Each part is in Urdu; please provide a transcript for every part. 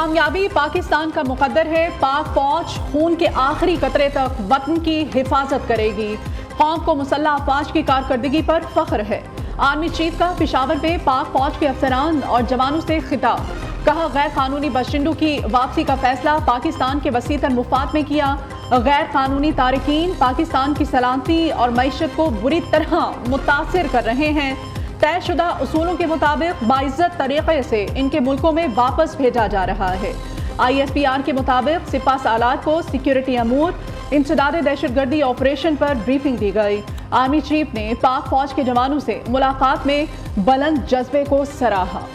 کامیابی پاکستان کا مقدر ہے، پاک فوج خون کے آخری قطرے تک وطن کی حفاظت کرے گی، قوم کو مسلح افواج کی کارکردگی پر فخر ہے۔ آرمی چیف کا پشاور میں پاک فوج کے افسران اور جوانوں سے خطاب، کہا غیر قانونی باشندوں کی واپسی کا فیصلہ پاکستان کے وسیع تر مفاد میں کیا، غیر قانونی تارکین پاکستان کی سلامتی اور معیشت کو بری طرح متاثر کر رہے ہیں، طے شدہ اصولوں کے مطابق باعزت طریقے سے ان کے ملکوں میں واپس بھیجا جا رہا ہے۔ ISPR کے مطابق سپہ سالار کو سیکیورٹی امور، انسداد دہشت گردی آپریشن پر بریفنگ دی گئی۔ آرمی چیف نے پاک فوج کے جوانوں سے ملاقات میں بلند جذبے کو سراہا۔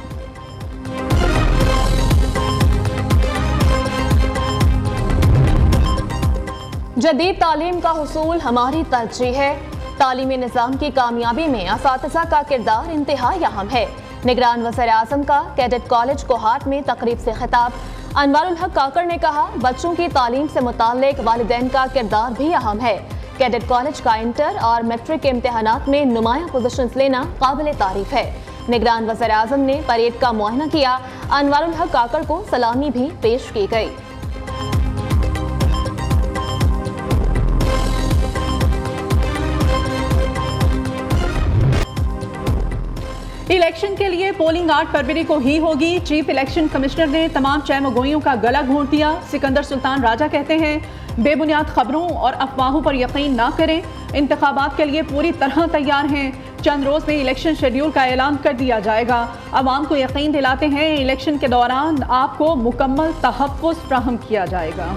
جدید تعلیم کا حصول ہماری ترجیح ہے، تعلیمی نظام کی کامیابی میں اساتذہ کا کردار انتہائی اہم ہے۔ نگران وزیر اعظم کا کیڈٹ کالج کوہاٹ میں تقریب سے خطاب، انوار الحق کاکڑ نے کہا بچوں کی تعلیم سے متعلق والدین کا کردار بھی اہم ہے۔ کیڈٹ کالج کا انٹر اور میٹرک کے امتحانات میں نمایاں پوزیشنز لینا قابل تعریف ہے۔ نگران وزیر اعظم نے پریڈ کا معائنہ کیا، انوار الحق کاکڑ کو سلامی بھی پیش کی گئی۔ الیکشن کے لیے پولنگ 8 فروری کو ہی ہوگی، چیف الیکشن کمشنر نے تمام چہمگوئیوں کا گلا گھونٹ دیا۔ سکندر سلطان راجہ کہتے ہیں بے بنیاد خبروں اور افواہوں پر یقین نہ کریں، انتخابات کے لیے پوری طرح تیار ہیں، چند روز میں الیکشن شیڈیول کا اعلان کر دیا جائے گا۔ عوام کو یقین دلاتے ہیں الیکشن کے دوران آپ کو مکمل تحفظ فراہم کیا جائے گا۔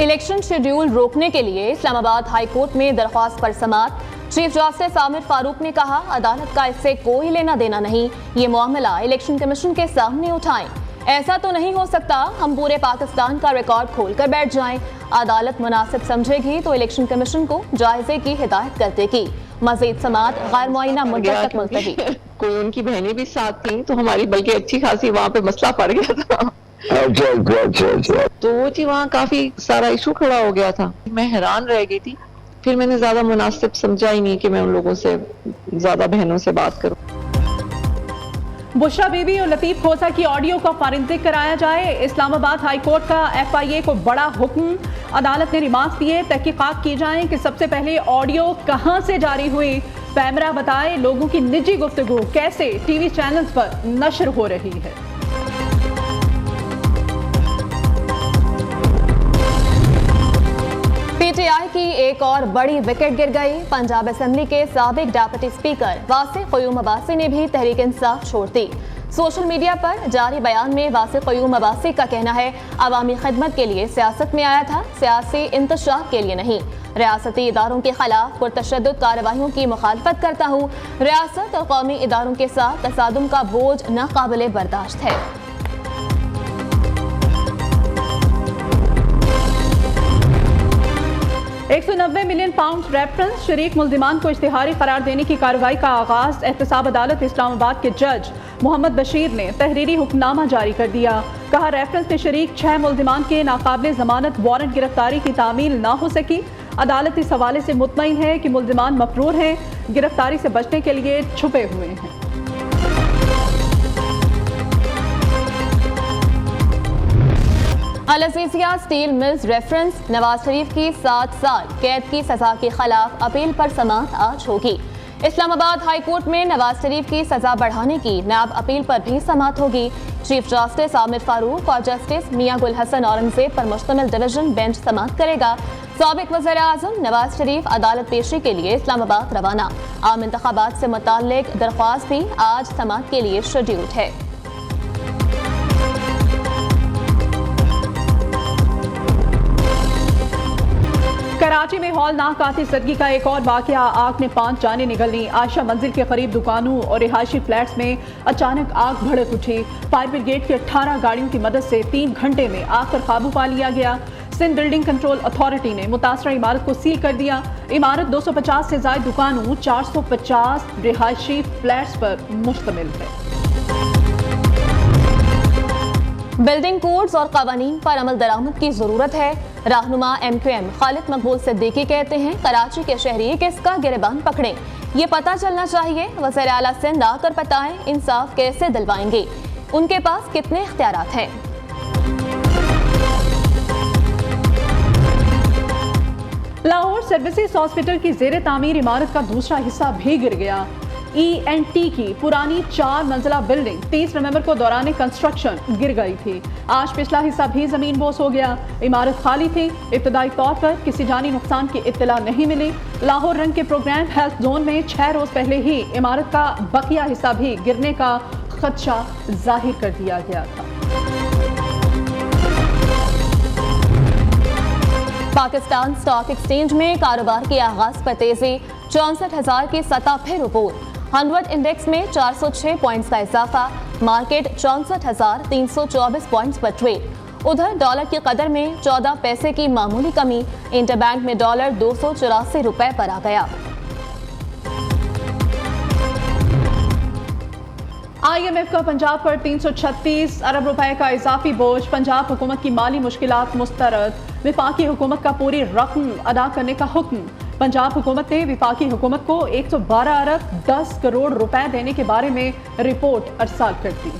الیکشن شیڈیول روکنے کے لیے اسلام آباد ہائی کورٹ میں درخواست پر سماعت، چیف جسٹس عامر فاروق نے کہا عدالت کا اس سے کوئی لینا دینا نہیں، یہ معاملہ الیکشن کمیشن کے سامنے اٹھائیں۔ ایسا تو نہیں ہو سکتا ہم پورے پاکستان کا ریکارڈ کھول کر بیٹھ جائیں، عدالت مناسب سمجھے گی تو الیکشن کمیشن کو جائزے کی ہدایت کر دے گی۔ مزید سماعت غیر معینہ مدت تک ملتوی۔ کوئی ان کی بہنیں بھی ساتھ تھیں تو ہماری بلکہ اچھی خاصی وہاں پہ مسئلہ پڑ گیا تھا، تو وہ چیز وہاں کافی سارا ایشو کھڑا ہو گیا تھا، میں حیران رہ گئی تھی، پھر میں نے زیادہ مناسب سمجھا ہی نہیں کہ میں ان لوگوں سے زیادہ بہنوں سے بات کروں۔ بشرا بی بی اور لطیف کھوسہ کی آڈیو کا فارنسک کرایا جائے، اسلام آباد ہائی کورٹ کا FIA کو بڑا حکم، عدالت نے ریمارکس دیے تحقیقات کی جائیں کہ سب سے پہلے آڈیو کہاں سے جاری ہوئی، پیمرا بتائے لوگوں کی نجی گفتگو کیسے ٹی وی چینلز پر نشر ہو رہی ہے۔ PTI کی ایک اور بڑی وکٹ گر گئی، پنجاب اسمبلی کے سابق ڈیپٹی اسپیکر واسع قیوم عباسی نے بھی تحریک انصاف چھوڑ دی۔ سوشل میڈیا پر جاری بیان میں واسع قیوم عباسی کا کہنا ہے عوامی خدمت کے لیے سیاست میں آیا تھا، سیاسی انتشار کے لیے نہیں۔ ریاستی اداروں کے خلاف پرتشدد کارروائیوں کی مخالفت کرتا ہوں، ریاست اور قومی اداروں کے ساتھ تصادم کا بوجھ ناقابل برداشت ہے۔ 190 ملین پاؤنڈ ریفرنس، شریک ملزمان کو اشتہاری قرار دینے کی کارروائی کا آغاز، احتساب عدالت اسلام آباد کے جج محمد بشیر نے تحریری حکم نامہ جاری کر دیا، کہا ریفرنس میں شریک 6 ملزمان کے ناقابل ضمانت وارنٹ گرفتاری کی تعمیل نہ ہو سکی، عدالت اس حوالے سے مطمئن ہے کہ ملزمان مفرور ہیں، گرفتاری سے بچنے کے لیے چھپے ہوئے ہیں۔ العزیزیہ steel mills reference, Nawaz Sharif کی 7 سال قید کی سزا کے خلاف اپیل پر سماعت آج ہوگی۔ اسلام آباد ہائی کورٹ میں نواز شریف کی سزا بڑھانے کی نیب اپیل پر بھی سماعت ہوگی۔ چیف جسٹس عامر فاروق اور جسٹس میاں گل حسن اورنگزیب پر مشتمل ڈویژن بینچ سماعت کرے گا۔ سابق وزیر اعظم نواز شریف عدالت پیشی کے لیے اسلام آباد روانہ، عام انتخابات سے متعلق درخواست بھی آج سماعت کے لیے شیڈیولڈ ہے۔ کراچی میں ہولناک آتش زدگی کا ایک اور واقعہ، آگ نے 5 جانیں نگل، عائشہ منزل کے قریب دکانوں اور رہائشی فلیٹس میں اچانک آگ بھڑک اٹھی، فائر بریگیڈ کی 18 گاڑیوں کی مدد سے 3 گھنٹے میں آگ پر قابو پا لیا گیا۔ سندھ بلڈنگ کنٹرول اتھارٹی نے متاثرہ عمارت کو سیل کر دیا، عمارت 250 سے زائد دکانوں، 450 رہائشی فلیٹس پر مشتمل ہے۔ بلڈنگ کوڈز اور قوانین پر عمل درآمد کی ضرورت ہے، رہنما MQM خالد مقبول صدیقی کہتے ہیں کراچی کے شہری کس کا گریبان پکڑیں، یہ پتہ چلنا چاہیے، وزیر اعلیٰ سندھ آ کر بتائیں انصاف کیسے دلوائیں گے، ان کے پاس کتنے اختیارات ہیں۔ لاہور سروسز ہاسپٹل کی زیر تعمیر عمارت کا دوسرا حصہ بھی گر گیا۔ ENT کی پرانی 4 منزلہ بلڈنگ 30 نومبر کو دوران کنسٹرکشن گر گئی تھی۔ آج پچھلا حصہ بھی زمین بوس ہو گیا۔ عمارت خالی تھی، ابتدائی طور پر کسی جانی نقصان کی اطلاع نہیں ملی۔ لاہور رنگ کے پروگرام ہیلتھ زون میں 6 روز پہلے ہی عمارت کا بقیہ حصہ بھی گرنے کا خدشہ ظاہر کر دیا گیا تھا۔ پاکستان سٹاک ایکسچینج میں کاروبار کے آغاز پر تیزی، 64,000 کی سطح پھر عبور، 100 انڈیکس میں 406 پوائنٹس کا اضافہ، مارکیٹ 64,324 پوائنٹس پر ٹریڈ۔ ادھر ڈالر کی قدر میں 14 پیسے کی معمولی کمی، انٹر بینک میں ڈالر 284 روپے پر آ گیا۔ IMF کا پنجاب پر 336 ارب روپے کا اضافی بوجھ، پنجاب حکومت کی مالی مشکلات مسترد، وفاقی حکومت کا پوری رقم ادا کرنے کا حکم۔ پنجاب حکومت نے وفاقی حکومت کو 112 ارب 10 کروڑ روپے دینے کے بارے میں رپورٹ ارسال کر دی۔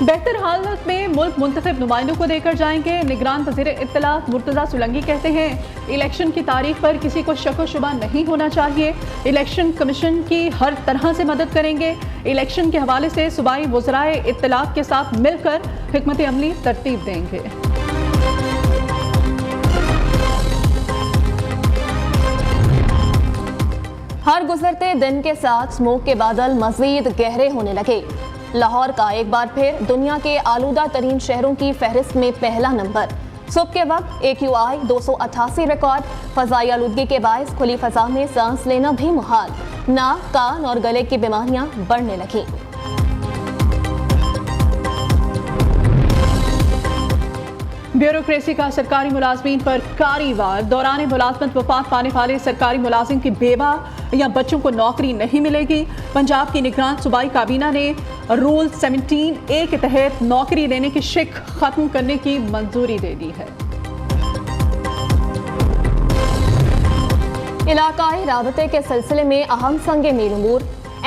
بہتر حالت میں ملک منتخب نمائندوں کو دے کر جائیں گے، نگران وزیر اطلاعات مرتضیٰ سولنگی کہتے ہیں الیکشن کی تاریخ پر کسی کو شک و شبہ نہیں ہونا چاہیے، الیکشن کمیشن کی ہر طرح سے مدد کریں گے، الیکشن کے حوالے سے صوبائی وزرائے اطلاعات کے ساتھ مل کر حکمت عملی ترتیب دیں گے۔ ہر گزرتے دن کے ساتھ اسموگ کے بادل مزید گہرے ہونے لگے۔ لاہور کا ایک بار پھر دنیا کے آلودہ ترین شہروں کی فہرست میں پہلا نمبر۔ صبح کے وقت AQI 288 ریکارڈ، فضائی آلودگی کے باعث کھلی فضا میں سانس لینا بھی محال، ناک، کان اور گلے کی بیماریاں بڑھنے لگیں۔ بیوروکریسی کا سرکاری ملازمین پر کاری وار، دوران ملازمت وفات پانے والے سرکاری ملازم کی بیوہ یا بچوں کو نوکری نہیں ملے گی۔ پنجاب کی نگران صوبائی کابینہ نے رول 17A کے تحت نوکری دینے کی شک ختم کرنے کی منظوری دے دی ہے۔ علاقائی رابطے کے سلسلے میں اہم سنگ میل امور،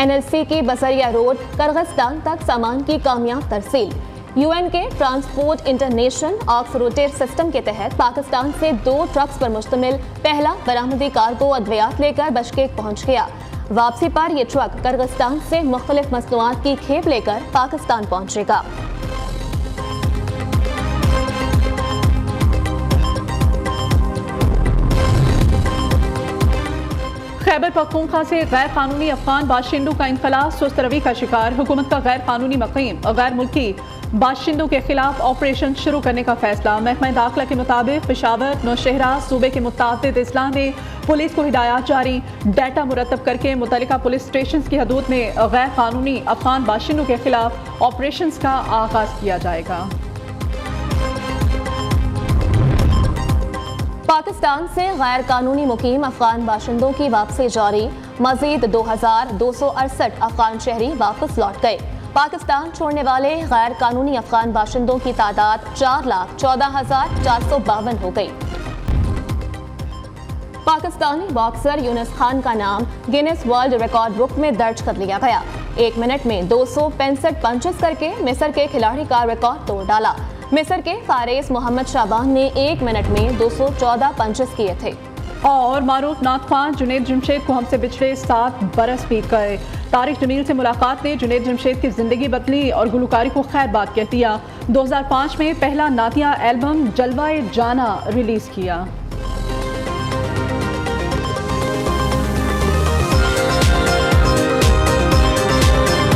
NLC کی بصریہ روڈ کرغستان تک سامان کی کامیاب ترسیل۔ UN کے ٹرانسپورٹ انٹرنیشنل آکس روٹیر سسٹم کے تحت پاکستان سے 2 ٹرکس پر مشتمل پہلا برآمدی کارگو ادویات لے کر بشکیک پہنچ گیا۔ واپسی پر یہ ٹرک کرغستان سے مختلف مصنوعات کی کھیپ لے کر پاکستان پہنچے گا۔ خیبر پختونخوا سے غیر قانونی افغان باشندوں کا انخلاء سست روی کا شکار، حکومت کا غیر قانونی مقیم اور غیر ملکی باشندوں کے خلاف آپریشن شروع کرنے کا فیصلہ۔ محکمہ داخلہ کے مطابق پشاور، نوشہرہ، صوبے کے متعدد اضلاع میں پولیس کو ہدایات جاری، ڈیٹا مرتب کر کے متعلقہ پولیس اسٹیشنز کی حدود میں غیر قانونی افغان باشندوں کے خلاف آپریشنز کا آغاز کیا جائے گا۔ پاکستان سے غیر قانونی مقیم افغان باشندوں کی واپسی جاری، مزید 2268 افغان شہری واپس لوٹ گئے۔ پاکستان چھوڑنے والے غیر قانونی افغان باشندوں کی تعداد 4,14,452 ہو گئی۔ پاکستانی باکسر یونس خان کا نام گینیس ورلڈ ریکارڈ بک میں درج کر لیا گیا، 1 منٹ میں 265 پنچز کر کے مصر کے کھلاڑی کا ریکارڈ توڑ ڈالا۔ مصر کے فارس محمد شعبان نے 1 منٹ میں 214 پنچز کیے تھے۔ اور معروف نعت خواں جنید جمشید کو ہم سے پچھلے 7 برس بیت گئے۔ طارق جمیل سے ملاقات نے جنید جمشید کی زندگی بدلی اور گلوکاری کو خیر بات کہہ دیا۔ 2005 میں پہلا نعتیہ البم جلوہ جانا ریلیز کیا۔